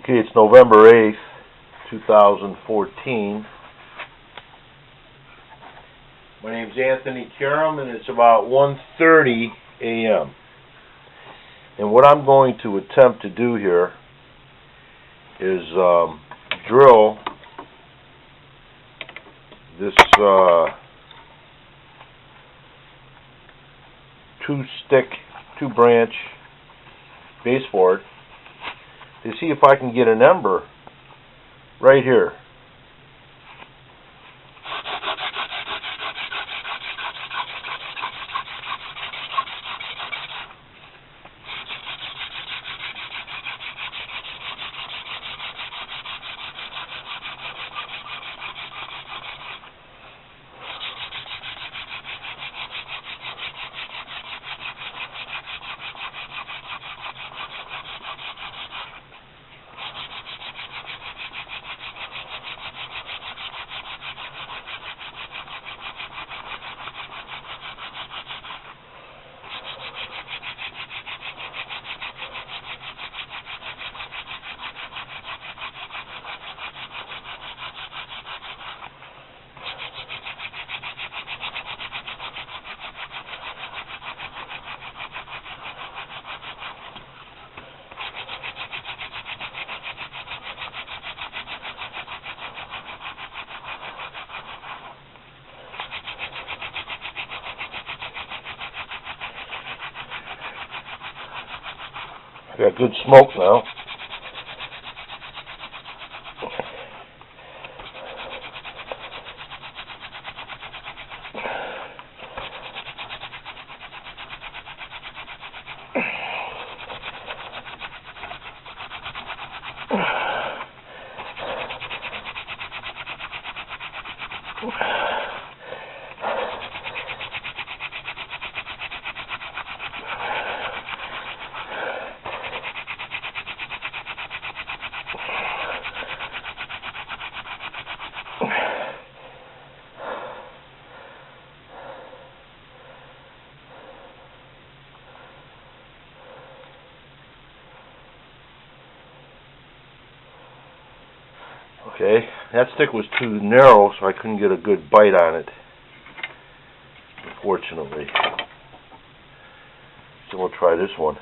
Okay, it's November 8th, 2014. My name's Anthony Karam, and it's about 1:30 a.m. And what I'm going to attempt to do here is drill this two-branch baseboard to see if I can get an ember right here. I got good smoke now. Okay, that stick was too narrow, so I couldn't get a good bite on it, unfortunately. So we'll try this one.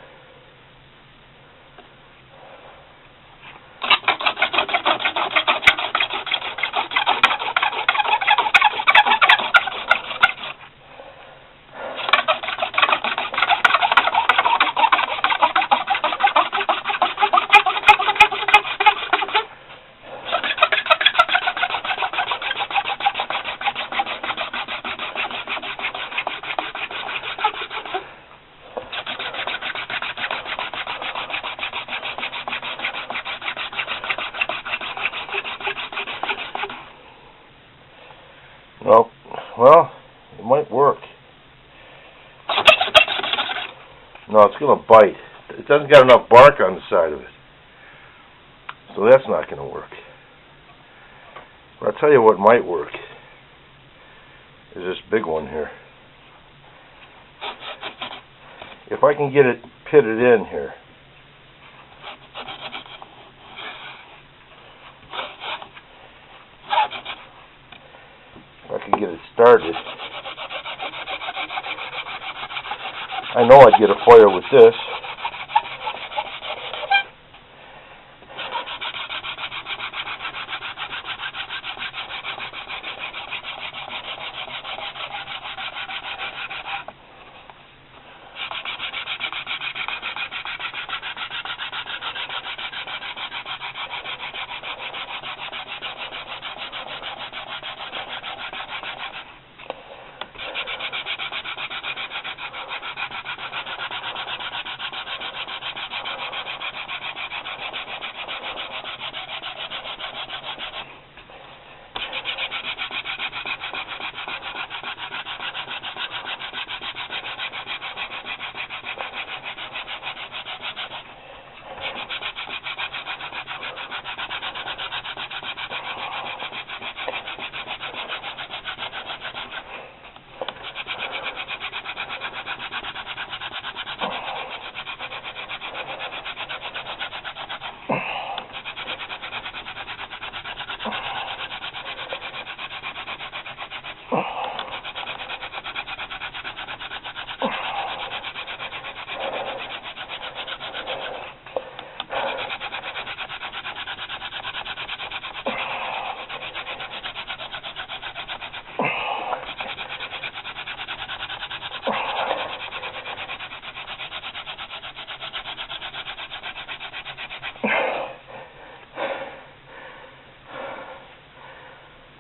Well, it might work. No, it's going to bite. It doesn't got enough bark on the side of it. So that's not going to work. But I'll tell you what might work is this big one here. If I can get it pitted in here. If I can get it started. I know I'd get a fire with this.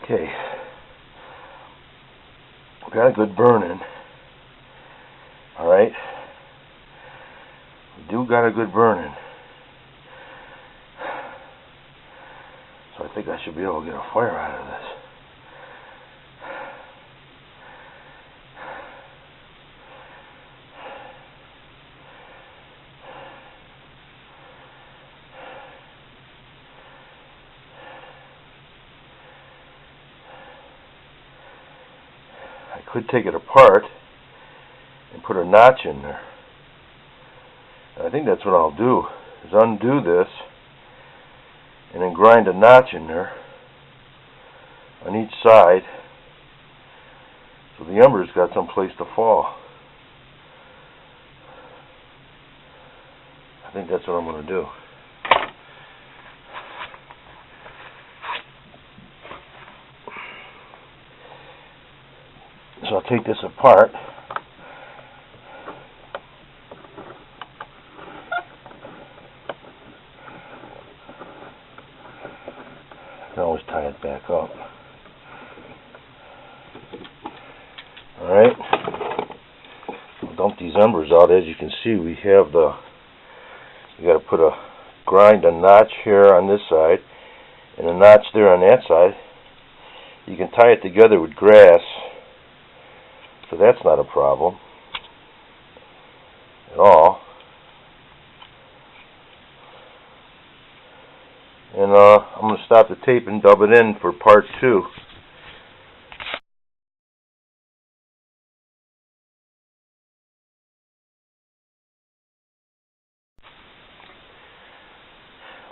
Okay, we got a good burning. Alright, we do got a good burning. So I think I should be able to get a fire out of this. I could take it apart and put a notch in there. And I think that's what I'll do, is undo this and then grind a notch in there on each side so the ember's got some place to fall. I think that's what I'm going to do. So I'll take this apart. I can always tie it back up. Alright. I'll dump these embers out. As you can see, we have you got to grind a notch here on this side and a notch there on that side. You can tie it together with grass, so that's not a problem at all. And I'm going to stop the tape and dub it in for part 2.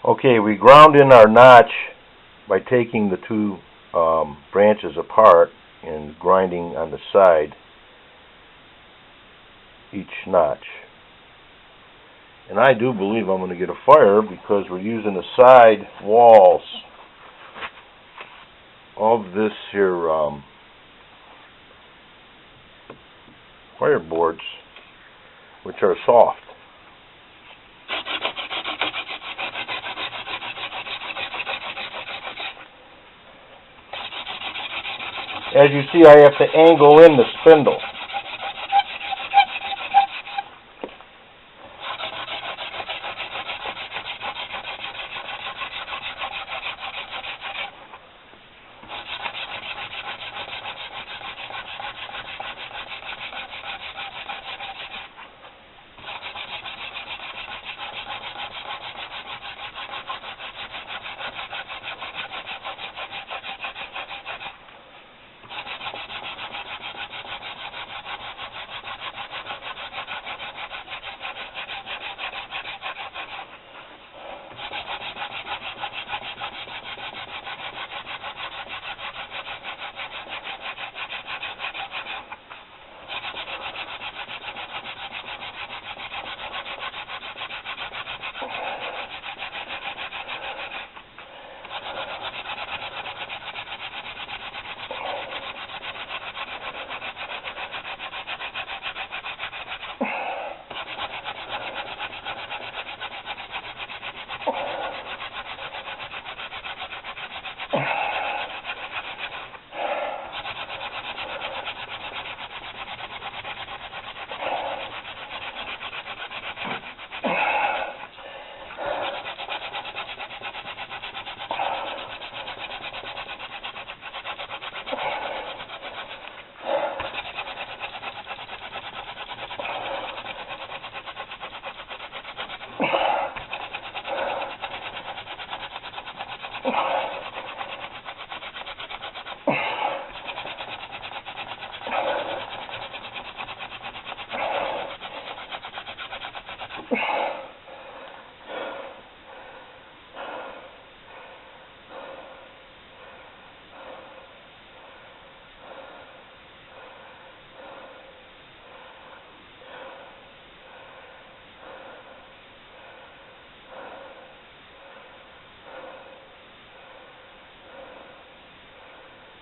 Okay, we ground in our notch by taking the two branches apart and grinding on the side each notch. And I do believe I'm going to get a fire because we're using the side walls of this here fireboards, which are soft. As you see, I have to angle in the spindle.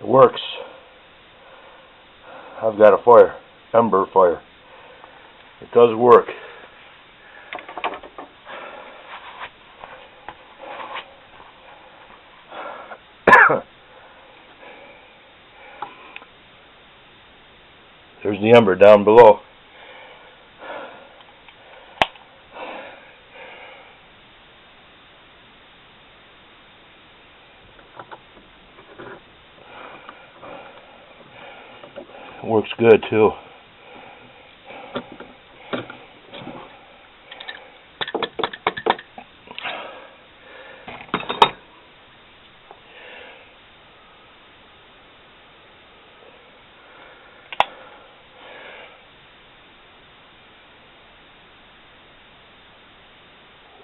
It works. I've got a fire, ember fire. It does work. There's the ember down below. Works good too.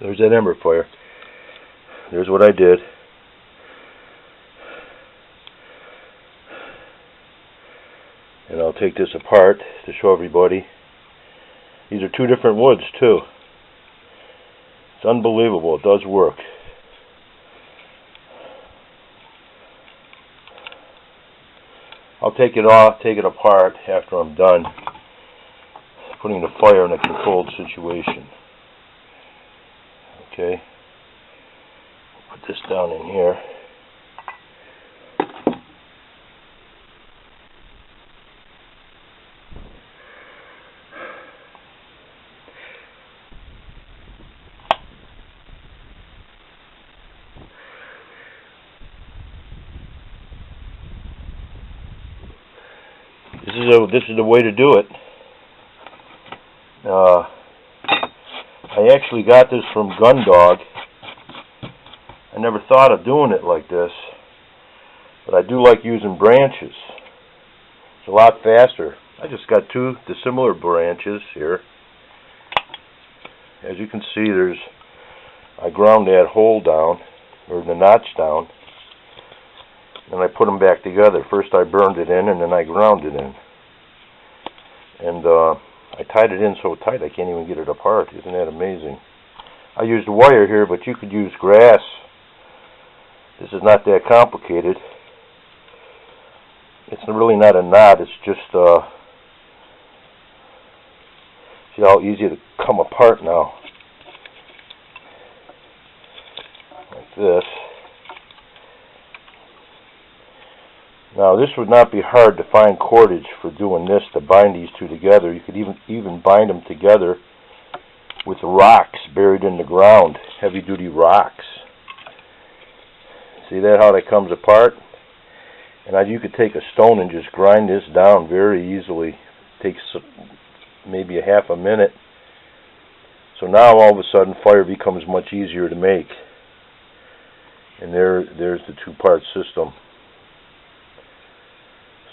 There's that ember fire. There's what I did. And I'll take this apart to show everybody. These are two different woods too. It's unbelievable. It does work. I'll take it off, take it apart after I'm done putting the fire in a controlled situation. Okay. Put this down in here. This is the way to do it. I actually got this from Gun Dog. I never thought of doing it like this, but I do like using branches. It's a lot faster. I just got two dissimilar branches here. As you can see, I ground that hole down, or the notch down, and I put them back together. First I burned it in, and then I ground it in. And I tied it in so tight I can't even get it apart. Isn't that amazing? I used wire here, but you could use grass. This is not that complicated. It's really not a knot. It's just, see how easy to come apart now. Like this. Now this would not be hard to find cordage for doing this, to bind these two together. You could even bind them together with rocks buried in the ground, heavy duty rocks. See that, how that comes apart? And you could take a stone and just grind this down very easily. It takes maybe a half a minute. So now all of a sudden fire becomes much easier to make. And there's the two-part system.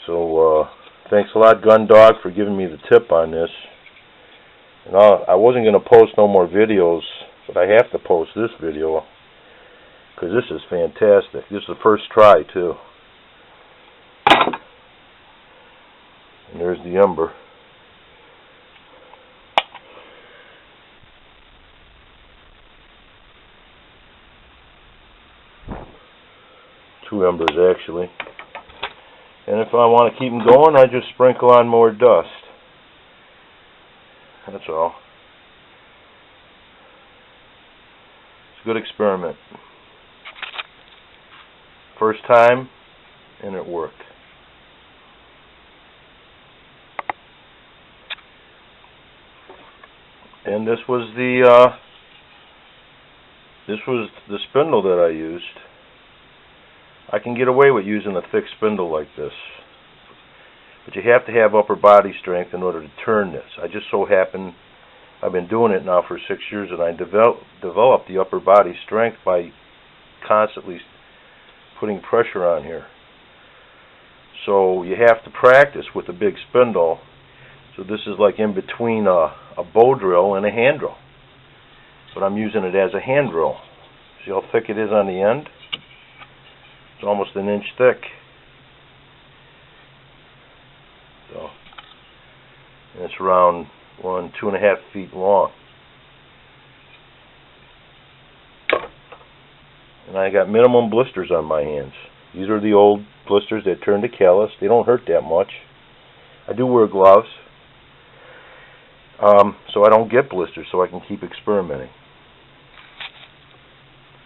So thanks a lot, Gun Dog, for giving me the tip on this. And I wasn't going to post no more videos, but I have to post this video because this is fantastic. This is the first try too. And there's the ember. Two embers actually. And if I want to keep them going, I just sprinkle on more dust. That's all. It's a good experiment. First time, and it worked. And this was the spindle that I used. I can get away with using a thick spindle like this, but you have to have upper body strength in order to turn this. I just so happen, I've been doing it now for 6 years, and I developed the upper body strength by constantly putting pressure on here. So you have to practice with a big spindle. So this is like in between a bow drill and a hand drill, but I'm using it as a hand drill. See how thick it is on the end? It's almost an inch thick. So, and it's around 2.5 feet long. And I got minimum blisters on my hands. These are the old blisters that turn to callus. They don't hurt that much. I do wear gloves, so I don't get blisters, so I can keep experimenting.